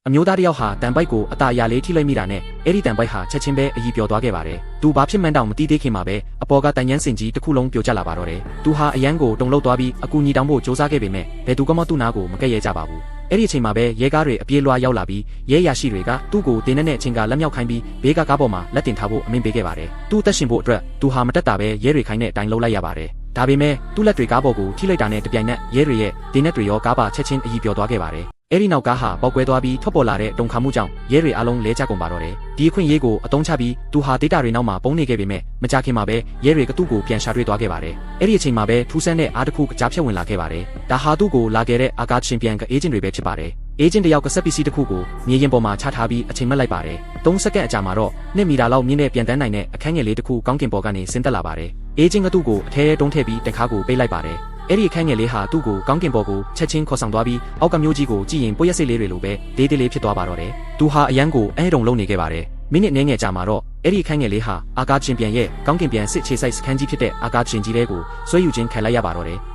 အမျိုးသားတယောက်ဟာတန်ပိုက်ကိုအတာအရာလေးထိလိုက်မိတာနဲ့အဲ့ဒီတန်ပိုက်ဟာချက်ချင်းပဲအကြီးပြောသွားခဲ့ပါတယ်။သူဘာဖြစ်မှန်းတောင်မသိသေးခင်မှာပဲအပေါ်ကတန်ရမ်းစင်ကြီးတစ်ခုလုံးပြိုကျလာပါတော့တယ်။သူဟာအရန်ကိုတုန်လှုပ်သွားပြီးအကူညီတောင်းဖို့စ조사ခဲ့ပေမဲ့ဘယ်သူမှသူ့နာကိုမကဲ့ရဲ့ကြပါဘူး။အဲ့ဒီအချိန်မှာပဲရဲကားတွေအပြေးလွှားရောက်လာပြီးရဲရရှိတွေကသူ့ကိုတင်းနဲ့အချိန်ကလက်မြောက်ခိုင်းပြီးဘေးကကားပေါ်မှာလက်တင်ထားဖို့အမိန့်ပေးခဲ့ပါတယ်။သူ့သက်ရှင်ဖို့အတွက်သူဟာမတက်တာပဲရဲတွေခိုင်းတဲ့အတိုင်းလုပ်လိုက်ရပါတယ်။ဒါပေမဲ့သူ့လက်တွေကားပေါ်ကိုထိလိုက်တာနဲ့တပြိုင်နက်ရဲတွေရဲ့တင်းနဲ့တွေရောကားပါချက်ချင်းအကြီးပြောသွားခဲ့ပါတယ်။အဲ့ဒီနောက်ကားဟာပေါက်ကွဲသွားပြီးထွက်ပေါ်လာတဲ့တုန်ခါမှုကြောင့်ရဲတွေအားလုံးလဲကျကုန်ပါတော့တယ်။ဒီအခွင့်အရေးကိုအသုံးချပြီးသူဟာဒေတာတွေနောက်မှာပုံနေခဲ့ပေမဲ့မကြခင်မှာပဲရဲတွေကသူ့ကိုပြန်ရှာတွေ့သွားခဲ့ပါတယ်။အဲ့ဒီအချိန်မှာပဲထူးဆန်းတဲ့အားတစ်ခုကြားဖြတ်ဝင်လာခဲ့ပါတယ်။ဒါဟာသူ့ကိုလာခဲ့တဲ့အာကာချင်ပီယံကအေဂျင့်တွေပဲဖြစ်ပါတယ်။အေဂျင့်တယောက်ကစက်ပစ္စည်းတစ်ခုကိုမြေရင်ပေါ်မှာချထားပြီးအချိန်မှတ်လိုက်ပါတယ်။3စက္ကန့်အကြာမှာတော့2မီတာလောက်မြင့်တဲ့ပြန်တန်းနိုင်တဲ့အခန်းငယ်လေးတစ်ခုကောင်းကင်ပေါ်ကနေဆင်းသက်လာပါတယ်။အေဂျင့်ကသူ့ကိုအထဲတုံးထည့်ပြီးတခါကိုပိတ်လိုက်ပါတယ်။အဲ့ဒီအခန်းငယ်လေးဟာသူ့ကိုကောင်းကင်ပေါ်ကိုချက်ချင်းခေါ်ဆောင်သွားပြီးအောက်ကမျိုးကြီးကိုကြည့်ရင်ပွက်ရက်စိတ်လေးတွေလိုပဲဒေးသေးလေးဖြစ်သွားပါတော့တယ်။သူဟာအရန်ကိုအဲတုံလုံးနေခဲ့ပါတယ်။မိနစ်နည်းငယ်ကြာမှာတော့အဲ့ဒီအခန်းငယ်လေးဟာအာကာချင်ပြန်ရဲ့ကောင်းကင်ပြန်စစ်ခြေစိုက်စခန်းကြီးဖြစ်တဲ့အာကာချင်ကြီးလေးကိုဆွဲယူခြင်းခံလိုက်ရပါတော့တယ်။